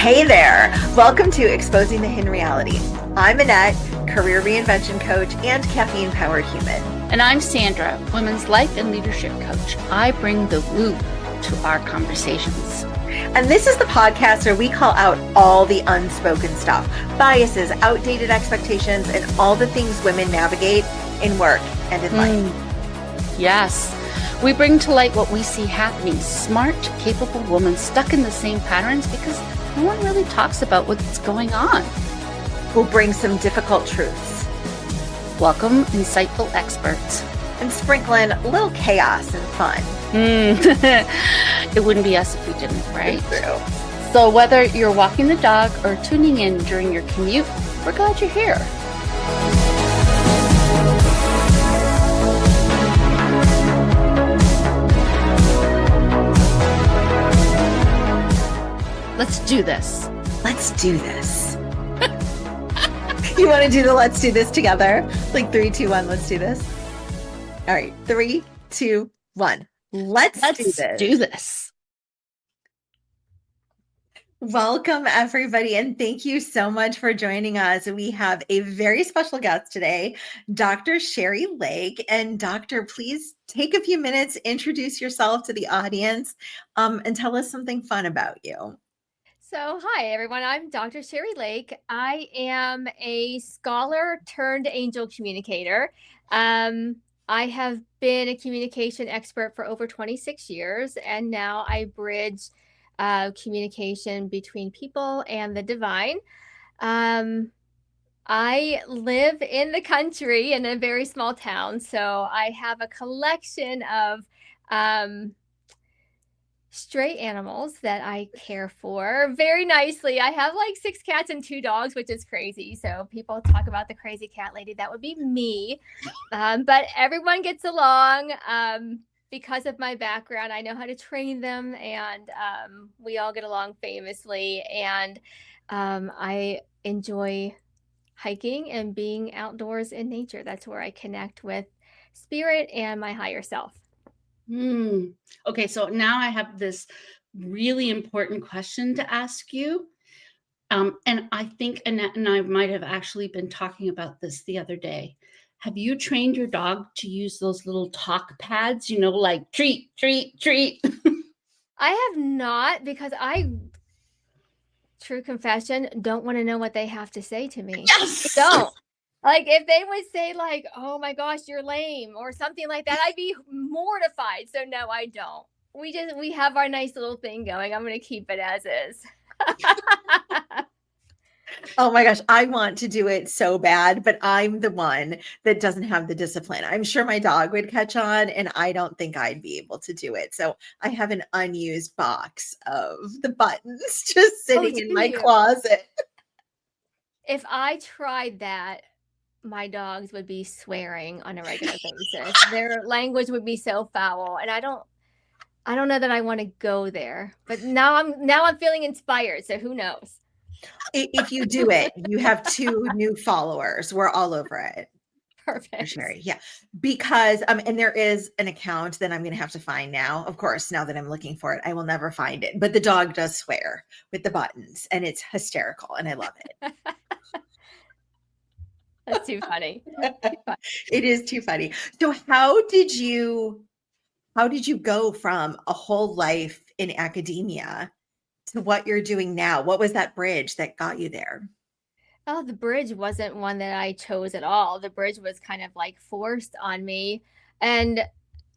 Hey there! Welcome to Exposing the Hidden Reality. I'm Annette, career reinvention coach and caffeine-powered human. And I'm Sandra, women's life and leadership coach. I bring the woo to our conversations. And this is the podcast where we call out all the unspoken stuff, biases, outdated expectations, and all the things women navigate in work and in life. Yes. We bring to light what we see happening. Smart, capable women stuck in the same patterns because no one really talks about what's going on. We'll bring some difficult truths. Welcome, insightful experts. And sprinkle in a little chaos and fun. It wouldn't be us if we didn't, right? It's true. So whether you're walking the dog or tuning in during your commute, we're glad you're here. Let's do this. Let's do this. You want to do the let's do this together? Like 3, 2, 1, let's do this. All right, 3, 2, 1. Let's do this. Welcome, everybody, and thank you so much for joining us. We have a very special guest today, Dr. Sheri Lake. And Doctor, please take a few minutes, introduce yourself to the audience, and tell us something fun about you. So, hi, everyone. I'm Dr. Sheri Lake. I am a scholar turned angel communicator. I have been a communication expert for over 26 years, and now I bridge communication between people and the divine. I live in the country in a very small town, so I have a collection of stray animals that I care for very nicely. I have like 6 cats and 2 dogs, which is crazy. So people talk about the crazy cat lady. That would be me. But everyone gets along. Because of my background, I know how to train them, and we all get along famously. And I enjoy hiking and being outdoors in nature. That's where I connect with spirit and my higher self. Okay, so now I have this really important question to ask you. And I think Annette and I might have actually been talking about this the other day. Have you trained your dog to use those little talk pads, like treat, treat, treat? I have not, because true confession, don't want to know what they have to say to me. Yes! I don't. Like, if they would say, like, oh my gosh, you're lame or something like that, I'd be mortified. So no, I don't. We have our nice little thing going. I'm going to keep it as is. Oh my gosh, I want to do it so bad, but I'm the one that doesn't have the discipline. I'm sure my dog would catch on, and I don't think I'd be able to do it. So I have an unused box of the buttons just sitting in my closet. If I tried that, my dogs would be swearing on a regular basis. Their language would be so foul, and I don't know that I want to go there. But now I'm feeling inspired. So who knows? If you do it, you have 2 new followers. We're all over it. Perfect. Sheri, yeah. Because and there is an account that I'm going to have to find now. Of course, now that I'm looking for it, I will never find it. But the dog does swear with the buttons, and it's hysterical, and I love it. That's too funny. It is too funny. So how did you go from a whole life in academia to what you're doing now? What was that bridge that got you there? Oh, the bridge wasn't one that I chose at all. The bridge was kind of like forced on me, and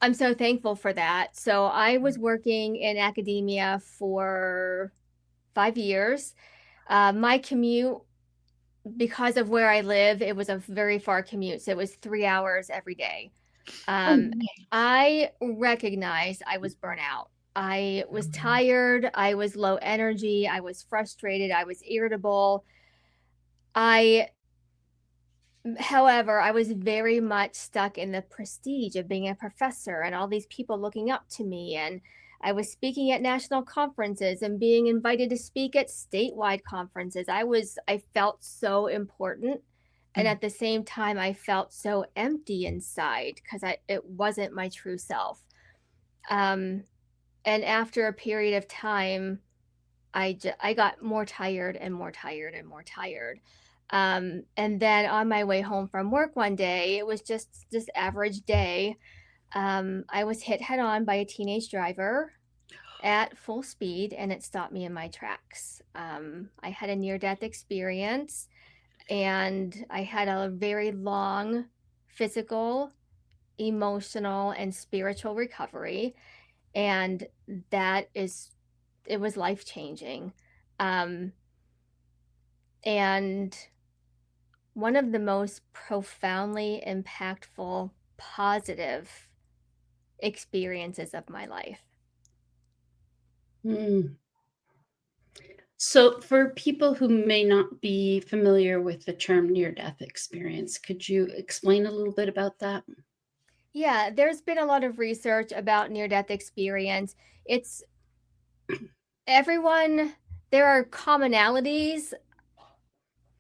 I'm so thankful for that. So I was working in academia for 5 years. My commute, because of where I live, it was a very far commute. So it was 3 hours every day. I recognized I was burnt out. I was tired. I was low energy. I was frustrated. I was irritable. However, I was very much stuck in the prestige of being a professor and all these people looking up to me. And I was speaking at national conferences and being invited to speak at statewide conferences. I felt so important. And at the same time, I felt so empty inside because it wasn't my true self. And after a period of time, I got more tired and more tired and more tired. And then on my way home from work one day, it was just this average day. I was hit head on by a teenage driver at full speed, and it stopped me in my tracks. I had a near-death experience, and I had a very long physical, emotional, and spiritual recovery, and it was life-changing. Um, and one of the most profoundly impactful, positive experiences of my life. So for people who may not be familiar with the term near-death experience, could you explain a little bit about that? Yeah, there's been a lot of research about near-death experience. It's everyone, there are commonalities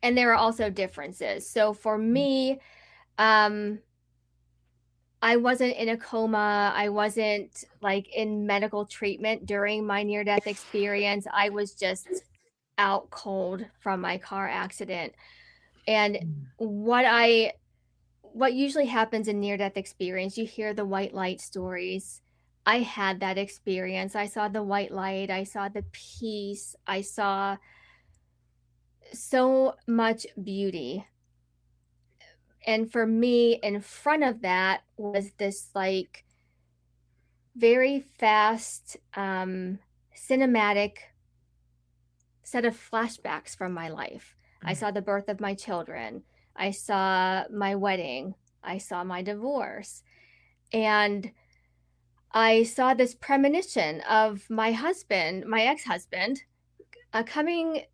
and there are also differences. So for me, I wasn't in a coma. I wasn't like in medical treatment during my near-death experience. I was just out cold from my car accident. And what usually happens in near-death experience, you hear the white light stories. I had that experience. I saw the white light. I saw the peace. I saw so much beauty. And for me, in front of that was this like very fast, cinematic set of flashbacks from my life. I saw the birth of my children. I saw my wedding. I saw my divorce. And I saw this premonition of my husband, my ex-husband, coming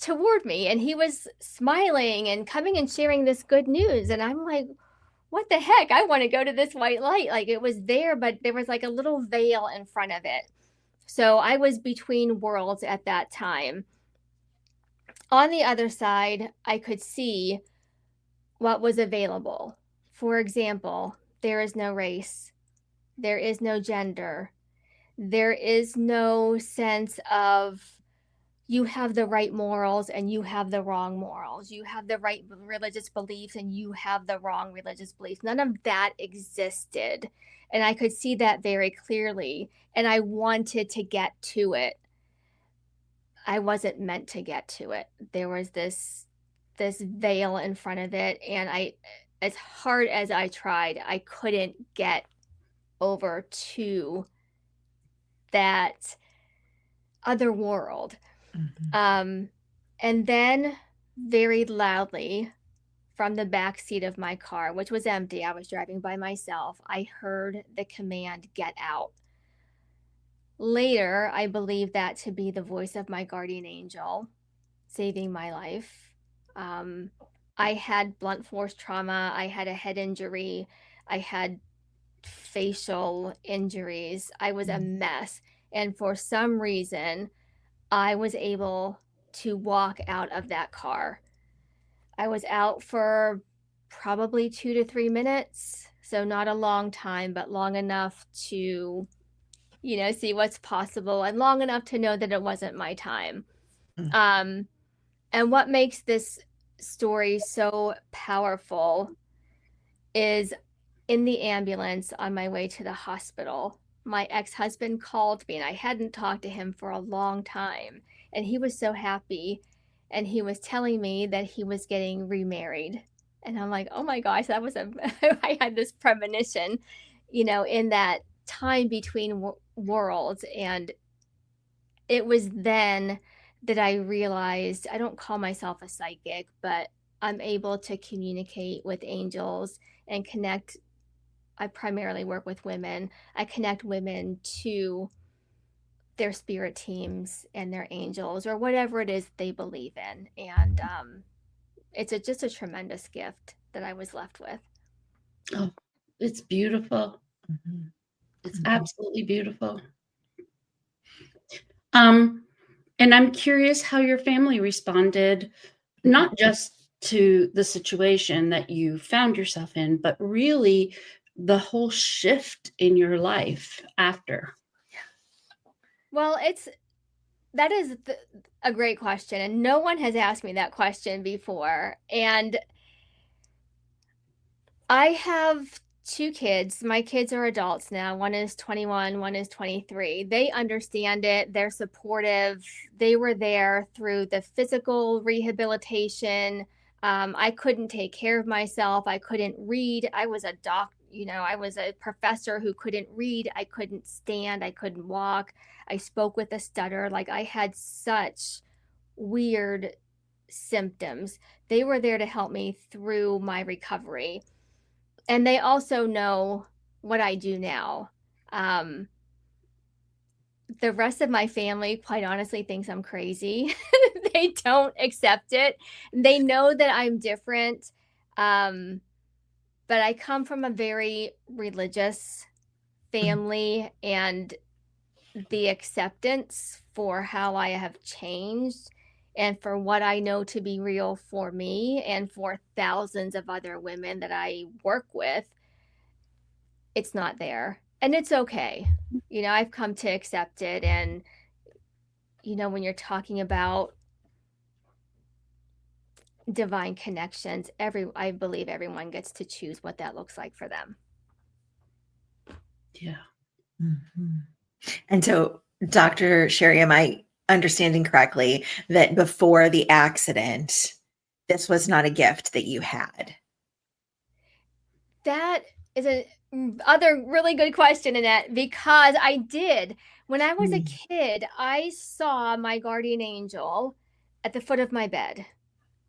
toward me, and he was smiling and coming and sharing this good news. And I'm like, what the heck? I want to go to this white light. Like it was there, but there was like a little veil in front of it. So I was between worlds at that time. On the other side, I could see what was available. For example, there is no race, there is no gender, there is no sense of you have the right morals and you have the wrong morals. You have the right religious beliefs and you have the wrong religious beliefs. None of that existed. And I could see that very clearly. And I wanted to get to it. I wasn't meant to get to it. There was this veil in front of it. And as hard as I tried, I couldn't get over to that other world. And then very loudly from the back seat of my car, which was empty, I was driving by myself, I heard the command, "Get out." Later, I believe that to be the voice of my guardian angel saving my life. I had blunt force trauma. I had a head injury. I had facial injuries. I was a mess. And for some reason, I was able to walk out of that car. I was out for probably 2 to 3 minutes. So not a long time, but long enough to, see what's possible and long enough to know that it wasn't my time. And what makes this story so powerful is in the ambulance on my way to the hospital, my ex-husband called me and I hadn't talked to him for a long time. And he was so happy. And he was telling me that he was getting remarried. And I'm like, oh my gosh, I had this premonition, in that time between worlds. And it was then that I realized I don't call myself a psychic, but I'm able to communicate with angels and connect. I primarily work with women. I connect women to their spirit teams and their angels or whatever it is they believe in. And it's just a tremendous gift that I was left with. Oh, it's beautiful. It's absolutely beautiful. And I'm curious how your family responded, not just to the situation that you found yourself in, but really the whole shift in your life after. Well, That is a great question, and no one has asked me that question before. And I have two kids. My kids are adults now. One is 21, one is 23. They understand it. They're supportive. They were there through the physical rehabilitation. I couldn't take care of myself. I couldn't read. I was a I was a professor who couldn't read. I couldn't stand. I couldn't walk. I spoke with a stutter. Like, I had such weird symptoms. They were there to help me through my recovery. And they also know what I do now. The rest of my family, quite honestly, thinks I'm crazy. They don't accept it. They know that I'm different. But I come from a very religious family, and the acceptance for how I have changed and for what I know to be real for me and for thousands of other women that I work with, it's not there. And it's okay. I've come to accept it. And, when you're talking about divine connections, I believe everyone gets to choose what that looks like for them. Yeah. Mhm. And so, Dr. Sheri, am I understanding correctly that before the accident, this was not a gift that you had? That is a other really good question, Annette, because I did. When I was a kid, I saw my guardian angel at the foot of my bed.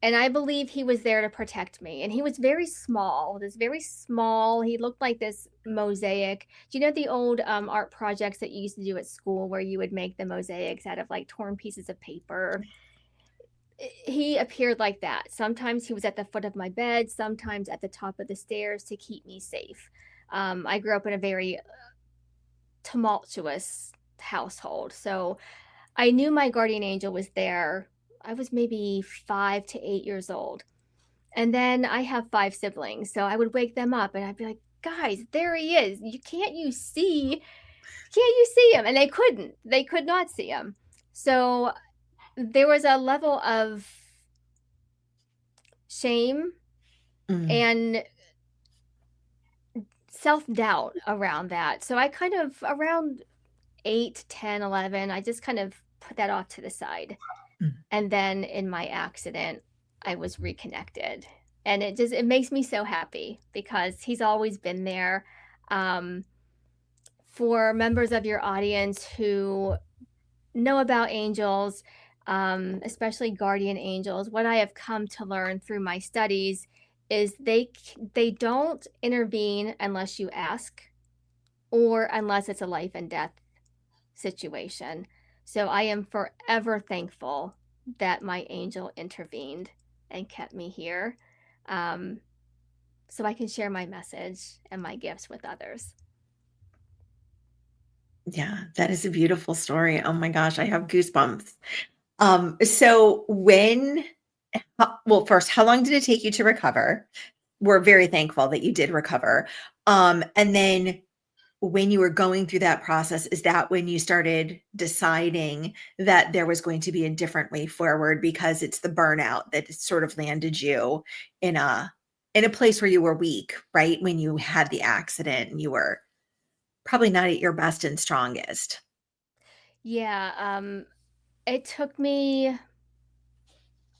And I believe he was there to protect me. And he was very small, he looked like this mosaic. Do you know the old art projects that you used to do at school where you would make the mosaics out of like torn pieces of paper? He appeared like that. Sometimes he was at the foot of my bed, sometimes at the top of the stairs to keep me safe. I grew up in a very tumultuous household. So I knew my guardian angel was there. I was maybe 5 to 8 years old. And then I have 5 siblings. So I would wake them up and I'd be like, guys, there he is. Can't you see him? And they could not see him. So there was a level of shame and self-doubt around that. So I kind of, around 8, 10, 11, I just kind of put that off to the side. And then in my accident, I was reconnected. And it makes me so happy because he's always been there. For members of your audience who know about angels, especially guardian angels, what I have come to learn through my studies is they don't intervene unless you ask or unless it's a life and death situation. So I am forever thankful that my angel intervened and kept me here, so I can share my message and my gifts with others. Yeah, that is a beautiful story. Oh my gosh, I have goosebumps. So first, how long did it take you to recover? We're very thankful that you did recover. And then when you were going through that process, is that when you started deciding that there was going to be a different way forward because it's the burnout that sort of landed you in a place where you were weak, right? When you had the accident and you were probably not at your best and strongest. Yeah, it took me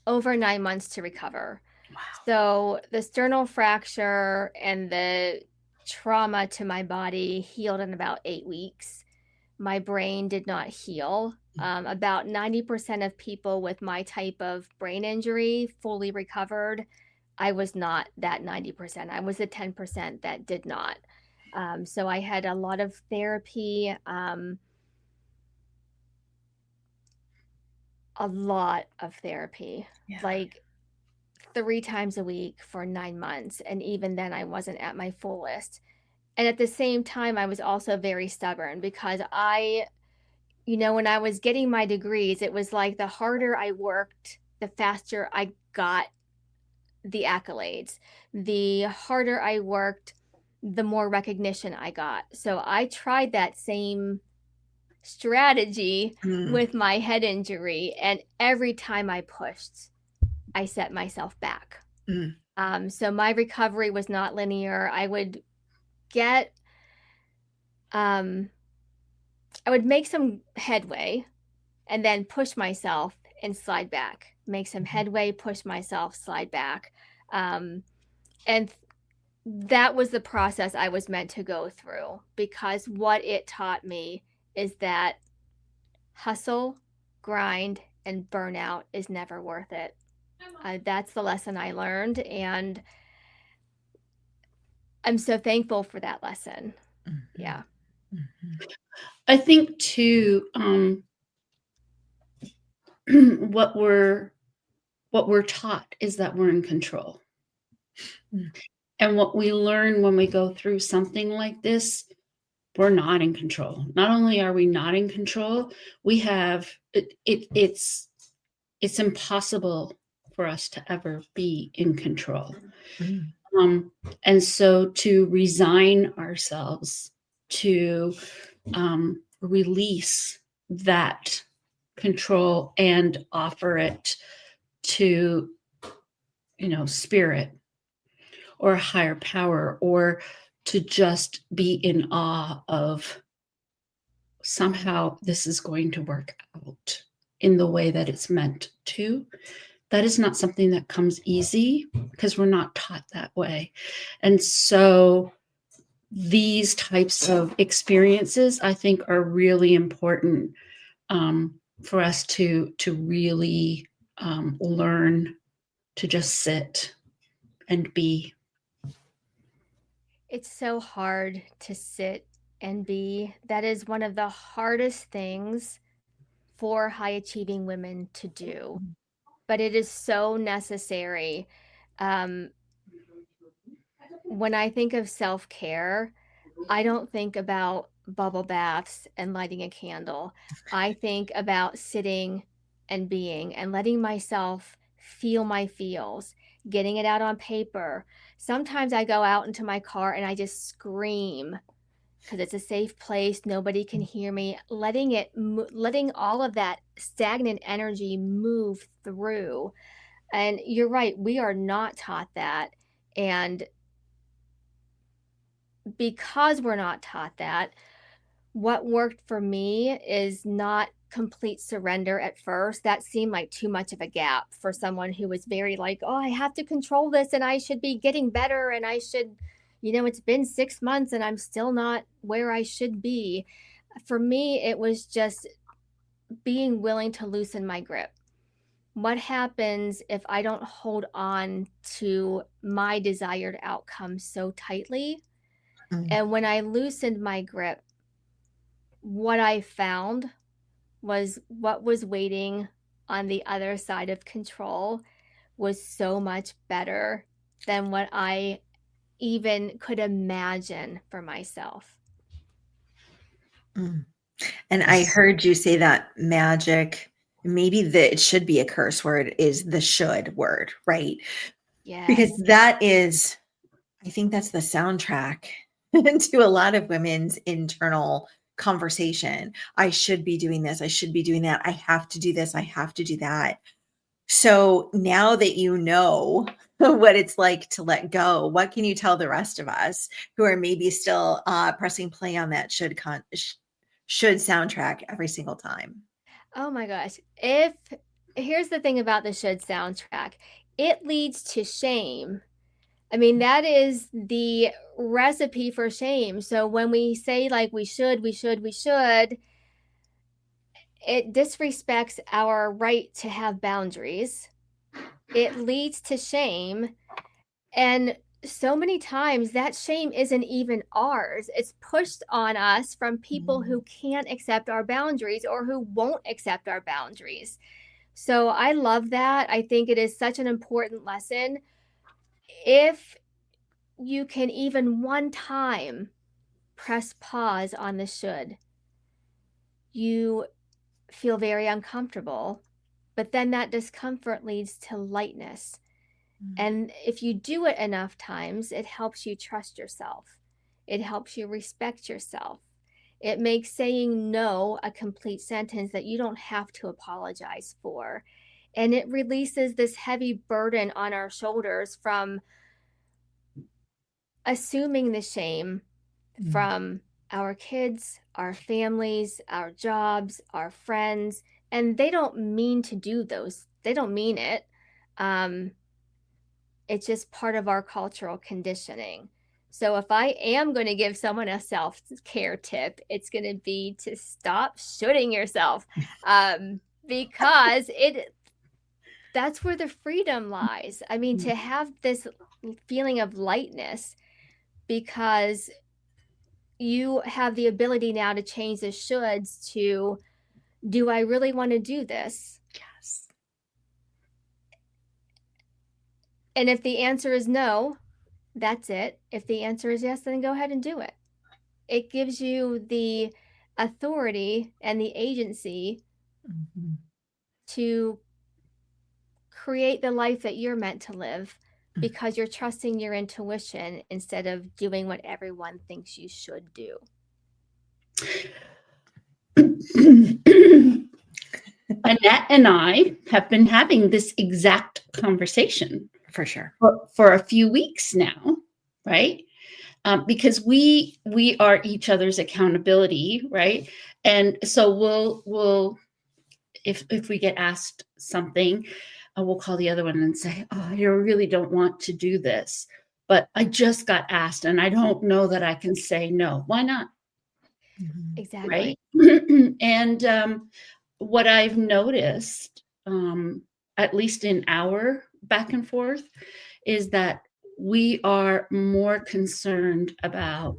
over 9 months to recover. Wow. So the sternal fracture and the trauma to my body healed in about 8 weeks. My brain did not heal. About 90% of people with my type of brain injury fully recovered. I was not that 90%. I was the 10% that did not. So I had a lot of therapy, like 3 times a week for 9 months. And even then I wasn't at my fullest. And at the same time, I was also very stubborn because when I was getting my degrees, it was like the harder I worked, the faster I got the accolades. The harder I worked, the more recognition I got. So I tried that same strategy Mm. with my head injury. And every time I pushed, I set myself back. Mm. So my recovery was not linear. I would make some headway and then push myself and slide back, make some headway, push myself, slide back. And that was the process I was meant to go through, because what it taught me is that hustle, grind, and burnout is never worth it. That's the lesson I learned, and I'm so thankful for that lesson. Mm-hmm. Yeah. Mm-hmm. I think too, what we're taught is that we're in control. Mm. And what we learn when we go through something like this, we're not in control. Not only are we not in control, we have it's impossible for us to ever be in control. Mm. And so to resign ourselves to release that control and offer it to, spirit or a higher power, or to just be in awe of somehow this is going to work out in the way that it's meant to. That is not something that comes easy, because we're not taught that way. And so these types of experiences, I think, are really important for us to really learn to just sit and be. It's so hard to sit and be. That is one of the hardest things for high achieving women to do, but it is so necessary. When I think of self-care, I don't think about bubble baths and lighting a candle. I think about sitting and being and letting myself feel my feels, getting it out on paper. Sometimes I go out into my car and I just scream because it's a safe place. Nobody can hear me. Letting all of that stagnant energy move through. And you're right, we are not taught that. And because we're not taught that, what worked for me is not complete surrender at first. That seemed like too much of a gap for someone who was very like, oh, I have to control this and I should be getting better and I should, it's been 6 months and I'm still not where I should be. For me, it was just being willing to loosen my grip. What happens if I don't hold on to my desired outcome so tightly? Mm. And when I loosened my grip, what I found was what was waiting on the other side of control was so much better than what I even could imagine for myself. Mm. And I heard you say that magic, maybe it should be a curse word, is the should word, right? Because Yes. that is, I think that's the soundtrack to a lot of women's internal conversation. I should be doing this. I should be doing that. I have to do this. I have to do that. So now that you know what it's like to let go, what can you tell the rest of us who are maybe still pressing play on that should soundtrack every single time? Oh my gosh. Here's the thing about the should soundtrack, it leads to shame. I mean, that is the recipe for shame. So when we say like we should, it disrespects our right to have boundaries. It leads to shame. And so many times that shame isn't even ours. It's pushed on us from people who can't accept our boundaries or who won't accept our boundaries. So I love that. I think it is such an important lesson. If you can even one time press pause on the should, you feel very uncomfortable, but then that discomfort leads to lightness. And if you do it enough times, it helps you trust yourself. It helps you respect yourself. It makes saying no a complete sentence that you don't have to apologize for. And it releases this heavy burden on our shoulders from assuming the shame from our kids, our families, our jobs, our friends, and they don't mean to do those. They don't mean it. It's just part of our cultural conditioning. So if I am going to give someone a self-care tip, it's going to be to stop shooting yourself, because that's where the freedom lies. I mean, to have this feeling of lightness, because you have the ability now to change the shoulds to, do I really want to do this? Yes. And if the answer is no, that's it. If the answer is yes, then go ahead and do it. It gives you the authority and the agency to create the life that you're meant to live, because you're trusting your intuition instead of doing what everyone thinks you should do. Annette and I have been having this exact conversation For sure. for a few weeks now, right? Because we are each other's accountability, right? And so we'll if we get asked something, we'll call the other one and say, "Oh, I really don't want to do this, but I just got asked, and I don't know that I can say no. Why not?" Exactly. Right? And what I've noticed, at least in our back and forth, is that we are more concerned about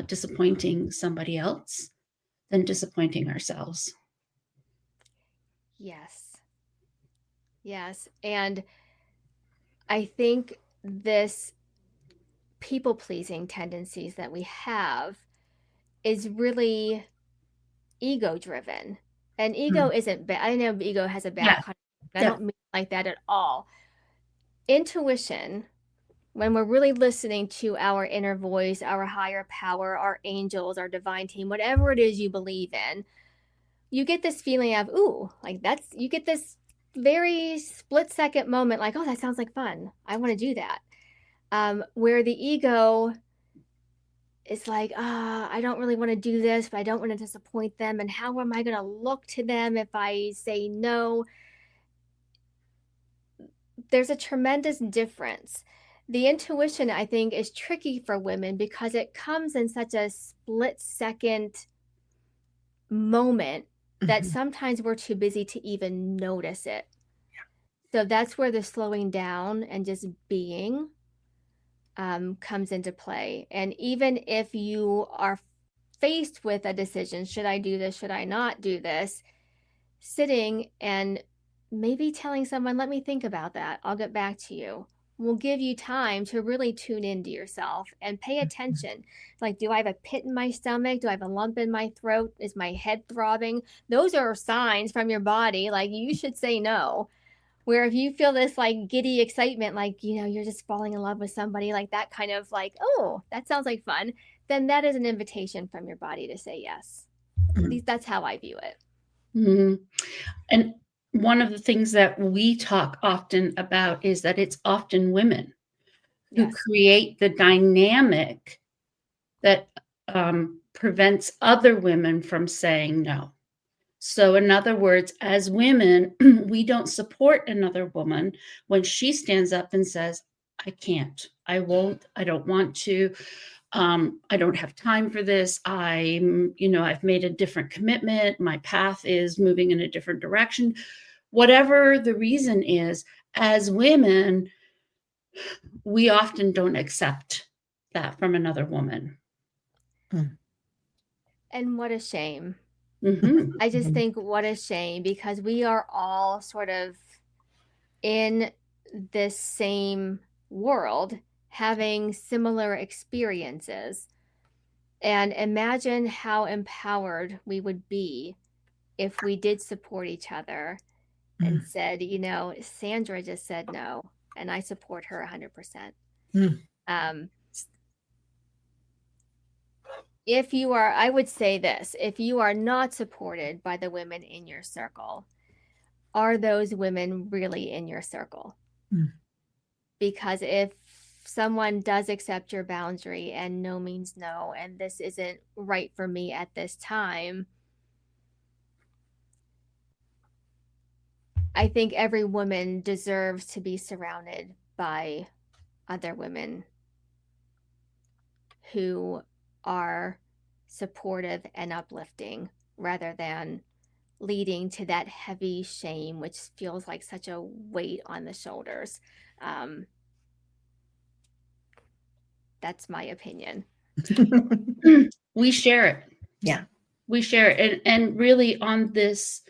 disappointing somebody else than disappointing ourselves. Yes. Yes. And I think this people-pleasing tendencies that we have is really ego-driven. And ego isn't bad. I know ego has a bad connotation. I don't mean like that at all. Intuition, when we're really listening to our inner voice, our higher power, our angels, our divine team, whatever it is you believe in, you get this feeling of, ooh, like you get this very split second moment, like, oh, that sounds like fun. I want to do that. Where the ego is like, I don't really want to do this, but I don't want to disappoint them. And how am I going to look to them if I say no? There's a tremendous difference. The intuition, I think, is tricky for women because it comes in such a split second moment that sometimes we're too busy to even notice it. So that's where the slowing down and just being comes into play. And even if you are faced with a decision, should I do this? Should I not do this? Sitting and maybe telling someone, let me think about that. I'll get back to you. Will give you time to really tune into yourself and pay attention. Like, do I have a pit in my stomach? Do I have a lump in my throat? Is my head throbbing? Those are signs from your body. Like, you should say no. Where if you feel this like giddy excitement, like, you're just falling in love with somebody, like that kind of like, oh, that sounds like fun, then that is an invitation from your body to say yes. At least that's how I view it. And one of the things that we talk often about is that it's often women who create the dynamic that prevents other women from saying no. So in other words, as women, we don't support another woman when she stands up and says, I can't, I won't, I don't want to. I don't have time for this. I've made a different commitment. My path is moving in a different direction. Whatever the reason is, as women, we often don't accept that from another woman. And what a shame. I just think what a shame, because we are all sort of in this same world having similar experiences. And imagine how empowered we would be if we did support each other and said, Sandra just said no, and I support her 100%. if you are, I would say this, if you are not supported by the women in your circle, are those women really in your circle? Mm. Because if someone does accept your boundary and no means no, and this isn't right for me at this time, I think every woman deserves to be surrounded by other women who are supportive and uplifting rather than leading to that heavy shame, which feels like such a weight on the shoulders. That's my opinion. We share it. Yeah. We share it. And really on this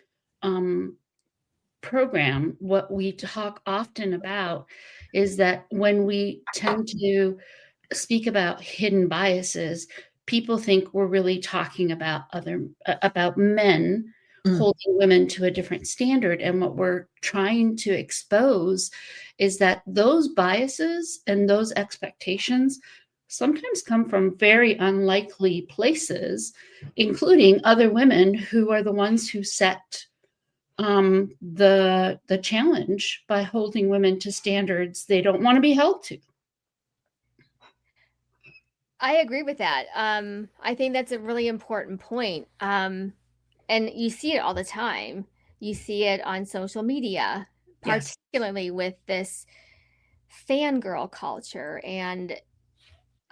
program, what we talk often about is that when we tend to speak about hidden biases, people think we're really talking about men holding women to a different standard. And what we're trying to expose is that those biases and those expectations sometimes come from very unlikely places, including other women who are the ones who set the challenge by holding women to standards they don't want to be held to. I agree with that. I think that's a really important point. And you see it all the time. You see it on social media, particularly yes. with this fangirl culture. And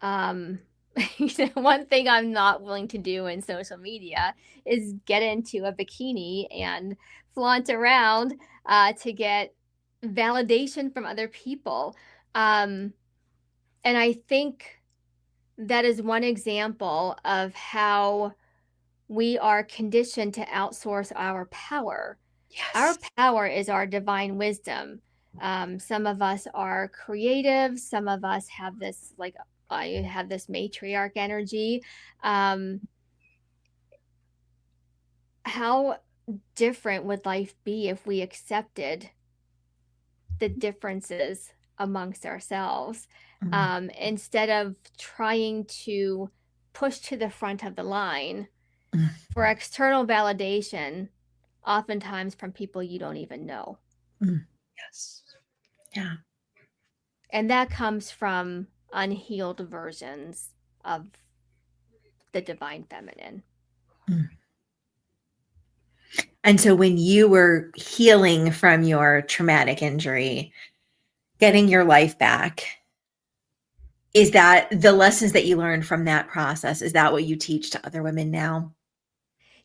one thing I'm not willing to do in social media is get into a bikini and flaunt around to get validation from other people. And I think that is one example of how we are conditioned to outsource our power. Yes. Our power is our divine wisdom. Some of us are creative. Some of us have this, like, I have this matriarch energy. How different would life be if we accepted the differences amongst ourselves? Instead of trying to push to the front of the line for external validation, oftentimes from people you don't even know. Yes. Yeah. And that comes from unhealed versions of the divine feminine. And so when you were healing from your traumatic injury, getting your life back, is that the lessons that you learned from that process? Is that what you teach to other women now?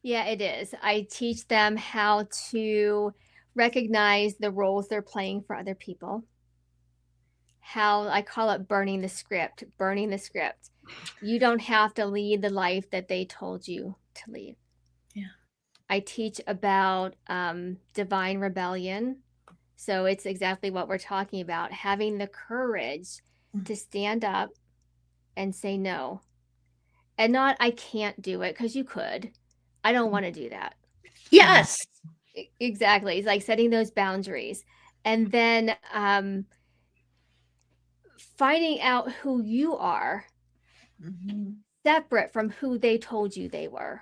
Yeah, it is. I teach them how to recognize the roles they're playing for other people. How I call it burning the script. You don't have to lead the life that they told you to lead. Yeah. I teach about divine rebellion. So it's exactly what we're talking about, having the courage to stand up and say no. And not, I can't do it, because you could. I don't want to do that. Yes. Exactly. It's like setting those boundaries. And then finding out who you are, separate from who they told you they were.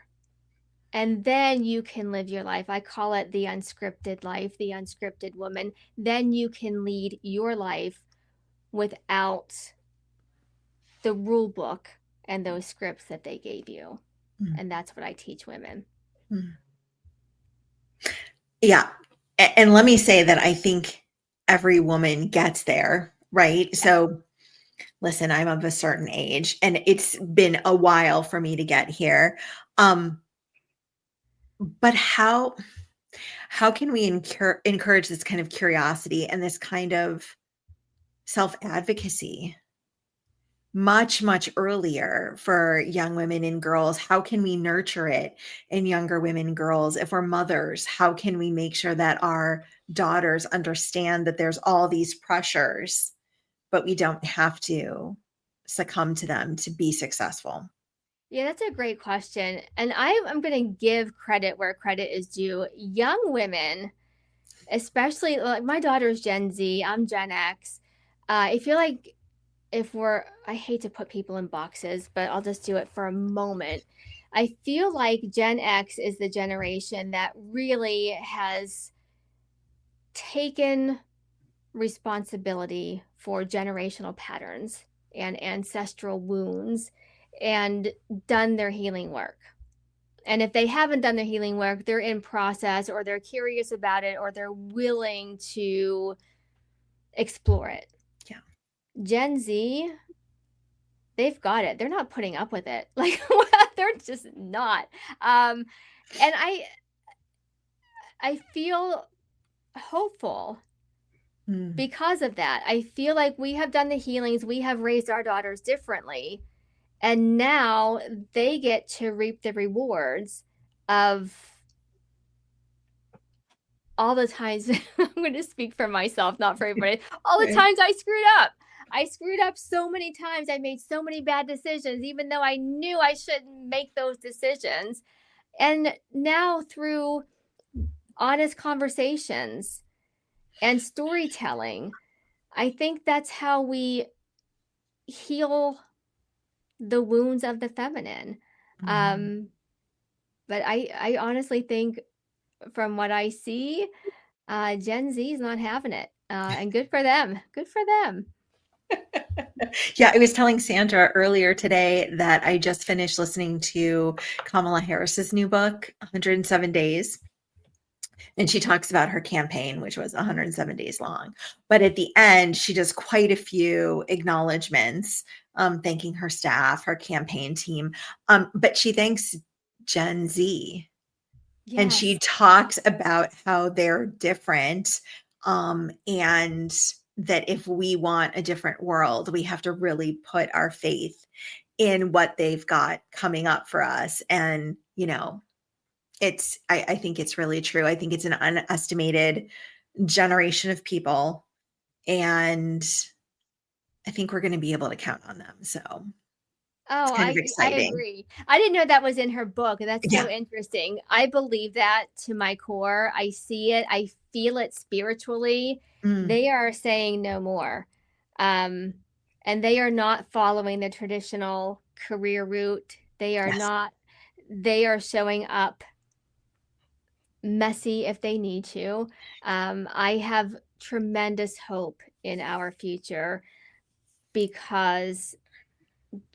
And then you can live your life. I call it the unscripted life, the unscripted woman. Then you can lead your life without the rule book and those scripts that they gave you. And that's what I teach women. Yeah. And let me say that I think every woman gets there, right? Yeah. So listen, I'm of a certain age and it's been a while for me to get here. But how can we encourage this kind of curiosity and this kind of self-advocacy much, much earlier for young women and girls? How can we nurture it in younger women and girls? If we're mothers, how can we make sure that our daughters understand that there's all these pressures, but we don't have to succumb to them to be successful? Yeah, that's a great question. And I'm going to give credit where credit is due. Young women, especially, like my daughter's Gen Z, I'm Gen X. I feel like I hate to put people in boxes, but I'll just do it for a moment. I feel like Gen X is the generation that really has taken responsibility for generational patterns and ancestral wounds and done their healing work. And if they haven't done their healing work, they're in process, or they're curious about it, or they're willing to explore it. Yeah. Gen Z, they've got it. They're not putting up with it. Like, they're just not. And I feel hopeful because of that. I feel like we have done the healings. We have raised our daughters differently. And now they get to reap the rewards of all the times. I'm going to speak for myself, not for everybody. All the times I screwed up. I screwed up so many times. I made so many bad decisions, even though I knew I shouldn't make those decisions. And now, through honest conversations and storytelling, I think that's how we heal the wounds of the feminine. But I honestly think, from what I see, Gen Z is not having it. And good for them. Good for them. Yeah, I was telling Sandra earlier today that I just finished listening to Kamala Harris's new book, 107 Days. And she talks about her campaign, which was 107 days long. But at the end, she does quite a few acknowledgments, thanking her staff, her campaign team. But she thanks Gen Z. Yes. And she talks about how they're different, and that if we want a different world, we have to really put our faith in what they've got coming up for us. And, you know, I think it's really true. I think it's an unestimated generation of people, and I think we're going to be able to count on them. So Oh, kind of I exciting. agree. I didn't know that was in her book. That's so Yeah. interesting. I believe that to my core. I see it. I feel it spiritually. They are saying no more. And they are not following the traditional career route. They are not. They are showing up messy if they need to. I have tremendous hope in our future, because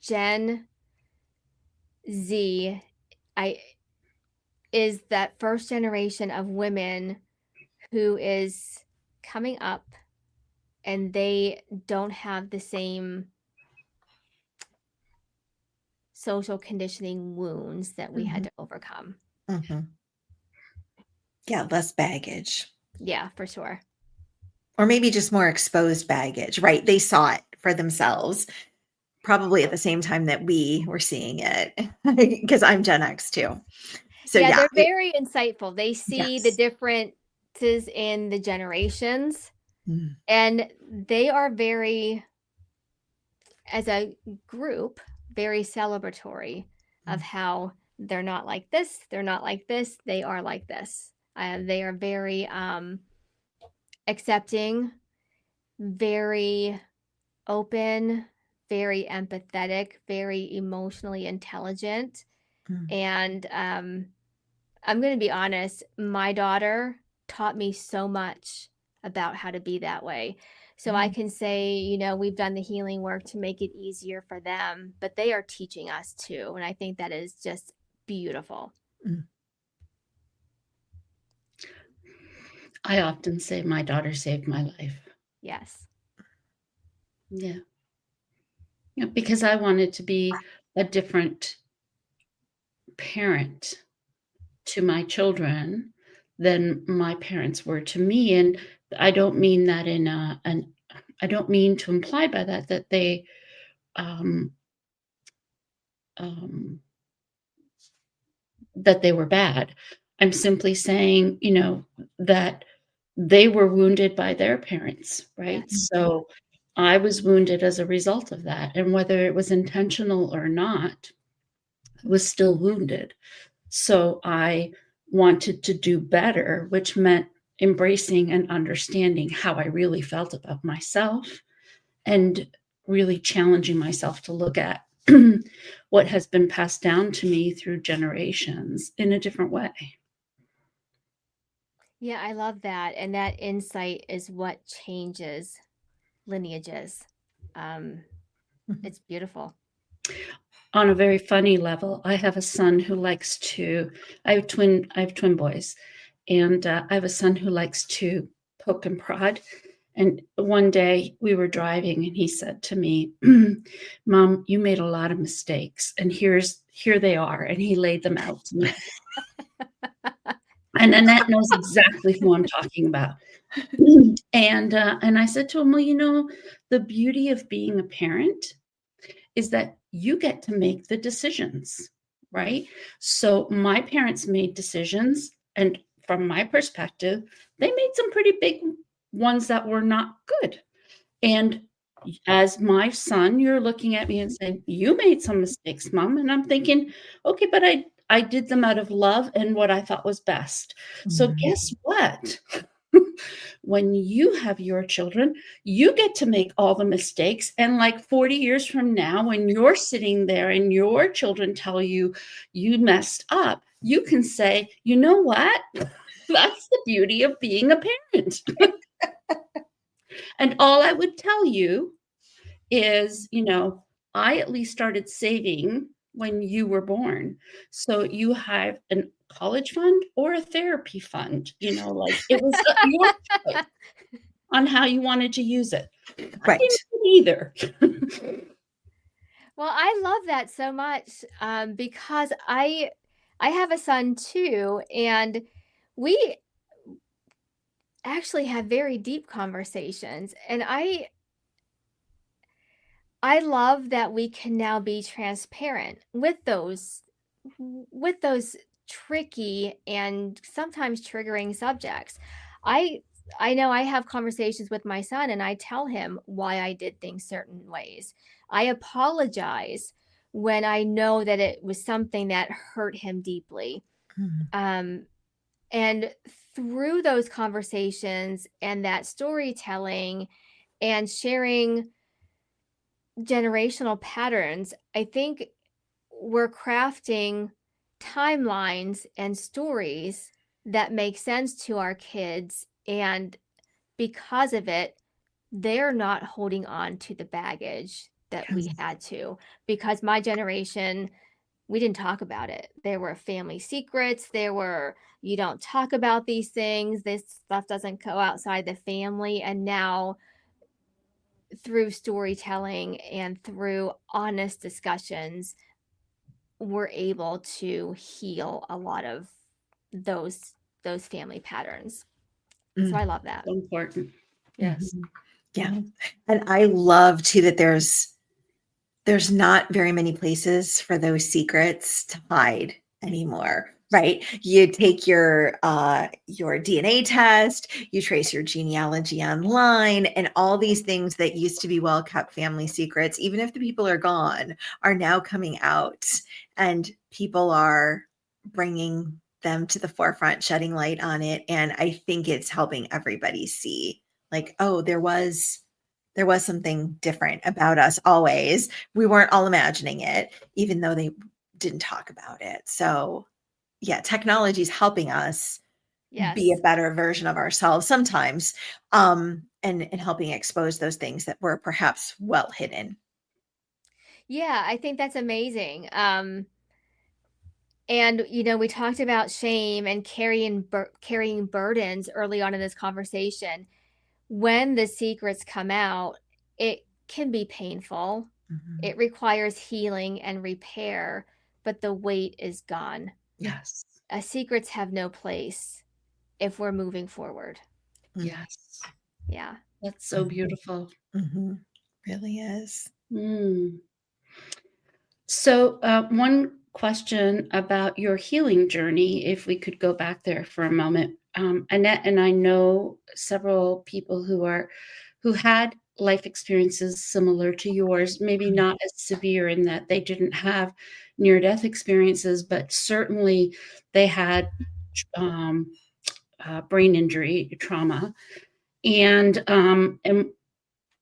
Gen Z is that first generation of women who is coming up, and they don't have the same social conditioning wounds that we had to overcome. Yeah, less baggage. Yeah, for sure. Or maybe just more exposed baggage, right? They saw it for themselves, probably at the same time that we were seeing it, because I'm Gen X too. So yeah, yeah, they're very insightful. They see the differences in the generations, and they are very, as a group, very celebratory of how they're not like this, they're not like this, they are like this. They are very accepting, very open, very empathetic, very emotionally intelligent. And I'm going to be honest, my daughter taught me so much about how to be that way. So I can say, you know, we've done the healing work to make it easier for them, but they are teaching us too. And I think that is just beautiful. I often say my daughter saved my life. Yes. Yeah. Yeah, because I wanted to be a different parent to my children than my parents were to me. And I don't mean that I don't mean to imply by that they that they were bad. I'm simply saying, you know, that they were wounded by their parents, right? So I was wounded as a result of that. And whether it was intentional or not, I was still wounded. So I wanted to do better, which meant embracing and understanding how I really felt about myself, and really challenging myself to look at what has been passed down to me through generations in a different way. Yeah, I love that. And that insight is what changes lineages. It's beautiful. On a very funny level, I have a son who likes to, I have twin boys, and I have a son who likes to poke and prod. And one day we were driving and he said to me, Mom, you made a lot of mistakes, and here they are. And he laid them out to me. And Annette knows exactly who I'm talking about. And I said to him, well, the beauty of being a parent is that you get to make the decisions, right? So my parents made decisions, and from my perspective, they made some pretty big ones that were not good. And as my son, you're looking at me and saying, you made some mistakes, Mom. And I'm thinking, okay, but I did them out of love and what I thought was best. So guess what? When you have your children, you get to make all the mistakes. And like 40 years from now, when you're sitting there and your children tell you you messed up, you can say, you know what? That's the beauty of being a parent. And all I would tell you is, I at least started saving when you were born. So you have a college fund or a therapy fund, like it was your choice on how you wanted to use it. Right. I didn't either. Well, I love that so much because I have a son too, and we actually have very deep conversations, and I love that we can now be transparent with those tricky and sometimes triggering subjects. I know I have conversations with my son and I tell him why I did things certain ways. I apologize when I know that it was something that hurt him deeply. And through those conversations and that storytelling and sharing generational patterns, I think we're crafting timelines and stories that make sense to our kids. And because of it, they're not holding on to the baggage that we had to. Because my generation, we didn't talk about it. There were family secrets. You don't talk about these things. This stuff doesn't go outside the family. And now, through storytelling and through honest discussions, we're able to heal a lot of those family patterns. So I love that. So important. Yes. Yeah. And I love too that there's not very many places for those secrets to hide anymore, right? You take your DNA test, you trace your genealogy online, and all these things that used to be well-kept family secrets, even if the people are gone, are now coming out, and people are bringing them to the forefront, shedding light on it. And I think it's helping everybody see, like, oh, there was something different about us always. We weren't all imagining it, even though they didn't talk about it. So yeah, technology is helping us be a better version of ourselves sometimes, and helping expose those things that were perhaps well hidden. Yeah, I think that's amazing. And we talked about shame and carrying burdens early on in this conversation. When the secrets come out, it can be painful. It requires healing and repair, but the weight is gone. Yes. Secrets have no place if we're moving forward. Yes. Yeah. That's so beautiful. Really is. So one question about your healing journey, if we could go back there for a moment. Annette and I know several people who had life experiences similar to yours, maybe not as severe in that they didn't have near-death experiences, but certainly they had brain injury, trauma. And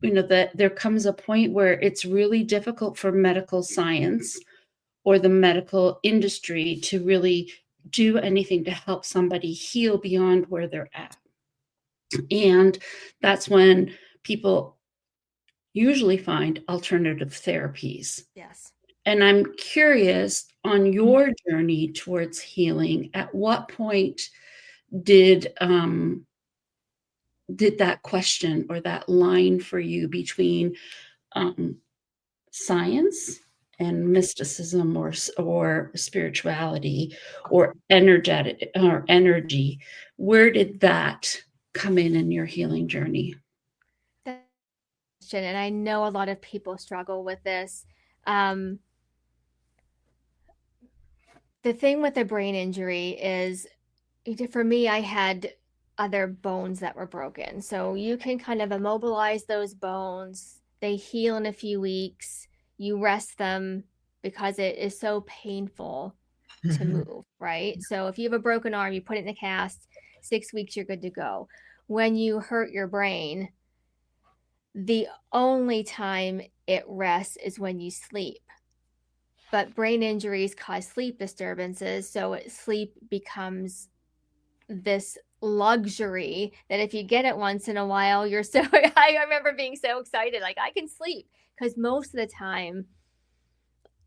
that there comes a point where it's really difficult for medical science or the medical industry to really do anything to help somebody heal beyond where they're at. And that's when people usually find alternative therapies. Yes. And I'm curious, on your journey towards healing, at what point did that question or that line for you between science and mysticism or spirituality or energy, where did that come in your healing journey? And I know a lot of people struggle with this. The thing with a brain injury is, for me, I had other bones that were broken. So you can kind of immobilize those bones. They heal in a few weeks. You rest them because it is so painful to move, right? So if you have a broken arm, you put it in a cast, 6 weeks, you're good to go. When you hurt your brain, the only time it rests is when you sleep. But brain injuries cause sleep disturbances, so sleep becomes this luxury that if you get it once in a while, you're so I remember being so excited, like I can sleep, because most of the time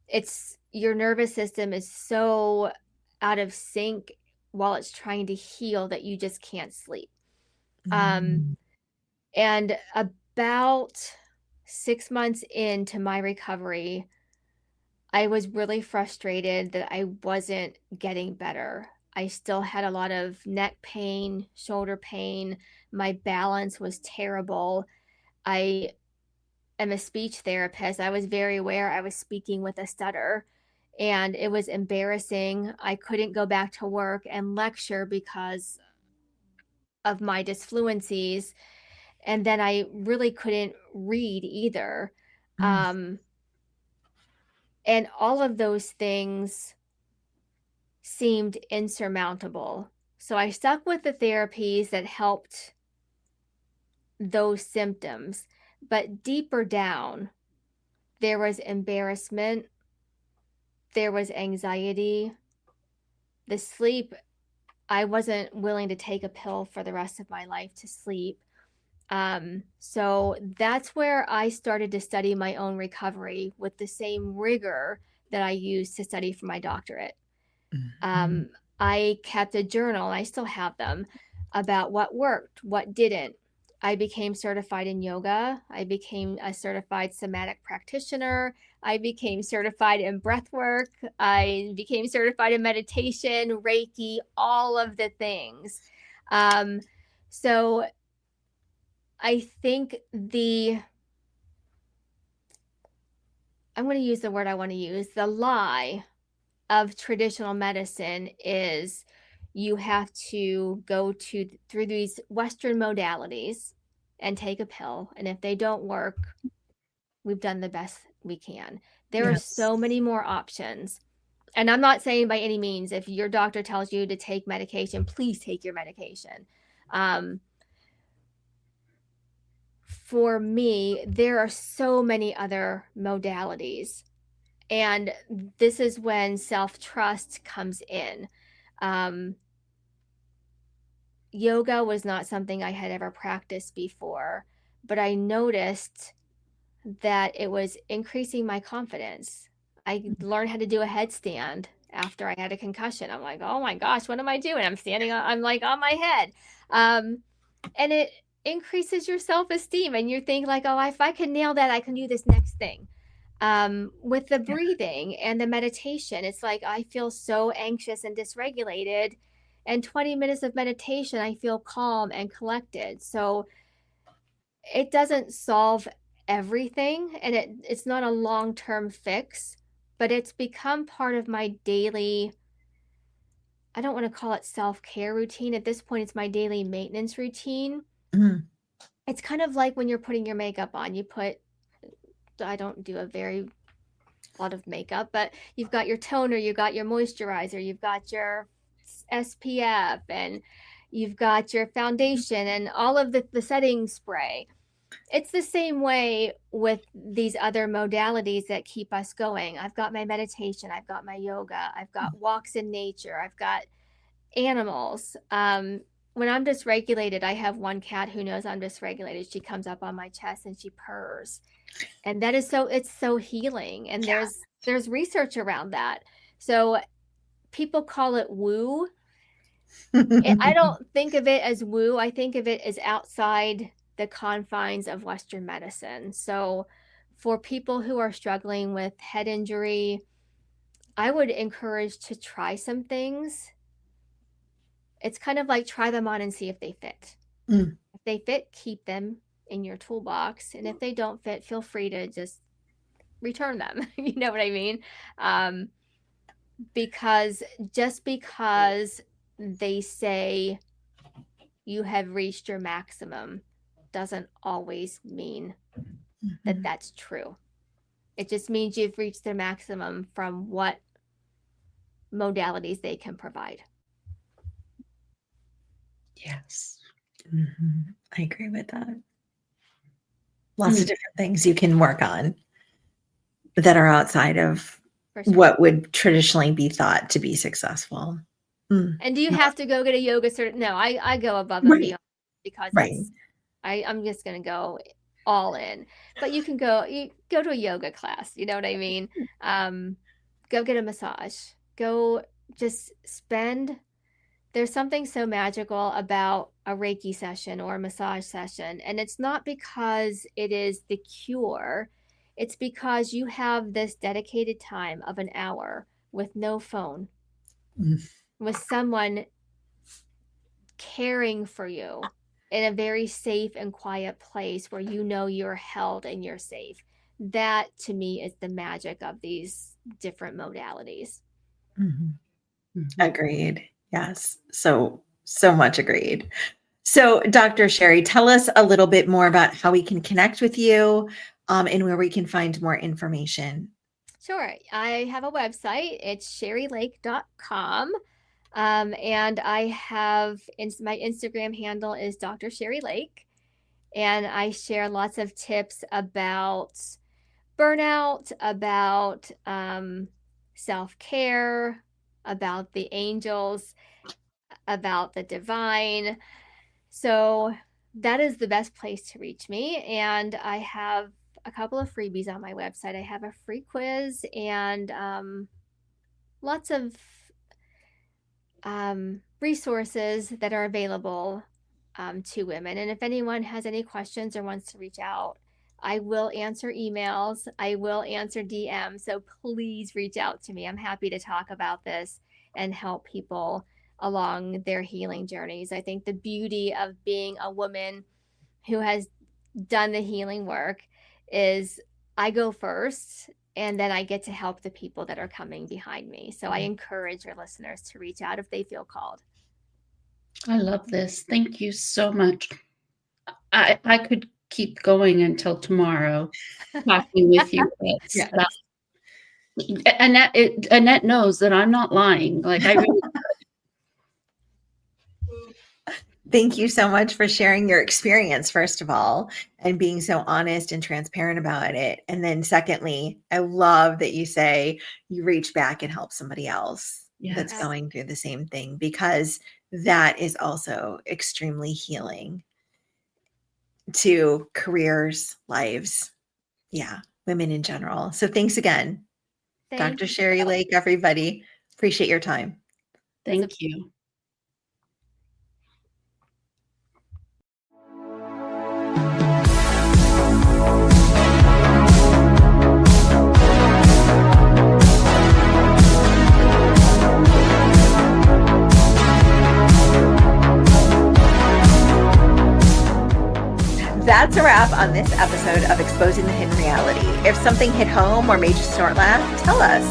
it's your nervous system is so out of sync while it's trying to heal that you just can't sleep. And about 6 months into my recovery, I was really frustrated that I wasn't getting better. I still had a lot of neck pain, shoulder pain. My balance was terrible. I am a speech therapist. I was very aware I was speaking with a stutter, and it was embarrassing. I couldn't go back to work and lecture because of my disfluencies. And then I really couldn't read either. And all of those things seemed insurmountable. So I stuck with the therapies that helped those symptoms. But deeper down, there was embarrassment, there was anxiety, the sleep. I wasn't willing to take a pill for the rest of my life to sleep. So that's where I started to study my own recovery with the same rigor that I used to study for my doctorate. I kept a journal, and I still have them, about what worked, what didn't. I became certified in yoga. I became a certified somatic practitioner. I became certified in breath work. I became certified in meditation, Reiki, all of the things. So I think I'm going to use the word I want to use, the lie of traditional medicine is you have to go through these Western modalities and take a pill. And if they don't work, we've done the best we can. There are so many more options. And I'm not saying by any means, if your doctor tells you to take medication, please take your medication. For me, there are so many other modalities. And this is when self-trust comes in. Yoga was not something I had ever practiced before, but I noticed that it was increasing my confidence. I learned how to do a headstand after I had a concussion. I'm like, oh my gosh, what am I doing? I'm like on my head. And it increases your self-esteem, and you think like, oh, if I can nail that, I can do this next thing. With the breathing and the meditation, it's like I feel so anxious and dysregulated, and 20 minutes of meditation, I feel calm and collected. So it doesn't solve everything, and it's not a long-term fix, but it's become part of my daily, I don't want to call it self-care routine. At this point, it's my daily maintenance routine. It's kind of like when you're putting your makeup on. I don't do a very lot of makeup, but you've got your toner, you've got your moisturizer, you've got your SPF, and you've got your foundation and all of the setting spray. It's the same way with these other modalities that keep us going. I've got my meditation, I've got my yoga, I've got walks in nature, I've got animals. When I'm dysregulated, I have one cat who knows I'm dysregulated. She comes up on my chest and she purrs. And that is it's so healing. And there's research around that. So people call it woo. I don't think of it as woo. I think of it as outside the confines of Western medicine. So for people who are struggling with head injury, I would encourage to try some things. It's kind of like try them on and see if they fit. If they fit, keep them in your toolbox. And if they don't fit, feel free to just return them. You know what I mean? Because just because they say you have reached your maximum doesn't always mean that that's true. It just means you've reached their maximum from what modalities they can provide. Yes. I agree with that. Lots of different things you can work on that are outside of what would traditionally be thought to be successful. And do you have to go get a yoga cert? No, I go above and beyond because I'm just going to go all in. But you go to a yoga class. You know what I mean? Go get a massage. Go just spend. There's something so magical about a Reiki session or a massage session. And it's not because it is the cure. It's because you have this dedicated time of an hour with no phone, with someone caring for you in a very safe and quiet place where you know you're held and you're safe. That to me is the magic of these different modalities. Agreed. Yes. So much agreed. So Dr. Sheri, tell us a little bit more about how we can connect with you and where we can find more information. Sure. I have a website. It's sherilake.com. And I have my Instagram handle is Dr. Sheri Lake. And I share lots of tips about burnout, about self-care, about the angels, about the divine. So that is the best place to reach me. And I have a couple of freebies on my website. I have a free quiz and lots of resources that are available to women. And if anyone has any questions or wants to reach out, I will answer emails. I will answer DMs. So please reach out to me. I'm happy to talk about this and help people along their healing journeys. I think the beauty of being a woman who has done the healing work is I go first and then I get to help the people that are coming behind me. So I encourage your listeners to reach out if they feel called. I love this. Thank you so much. I could keep going until tomorrow talking with you. Annette knows that I'm not lying. Like I really Thank you so much for sharing your experience, first of all, and being so honest and transparent about it. And then secondly, I love that you say you reach back and help somebody else that's going through the same thing, because that is also extremely healing to careers, lives, women in general. So thanks again, Dr. Sheri Lake, everybody. Appreciate your time. Thank you. That's a wrap on this episode of Exposing the Hidden Reality. If something hit home or made you snort laugh, tell us.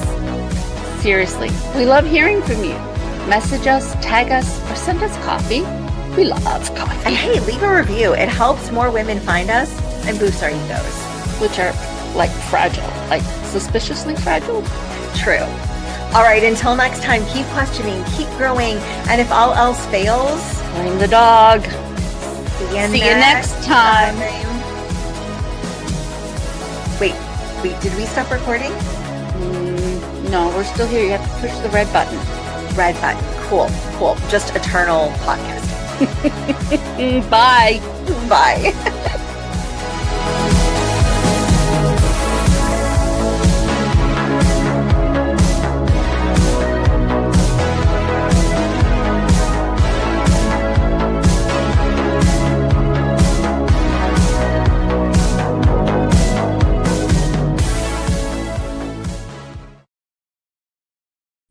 Seriously, we love hearing from you. Message us, tag us, or send us coffee. We love coffee. And hey, leave a review. It helps more women find us and boosts our egos. Which are like fragile, like suspiciously fragile. True. All right, until next time, keep questioning, keep growing, and if all else fails, blame the dog. See you next time. Wait, did we stop recording? No, we're still here. You have to push the red button. Red button. Cool. Just eternal podcast. Bye. Bye.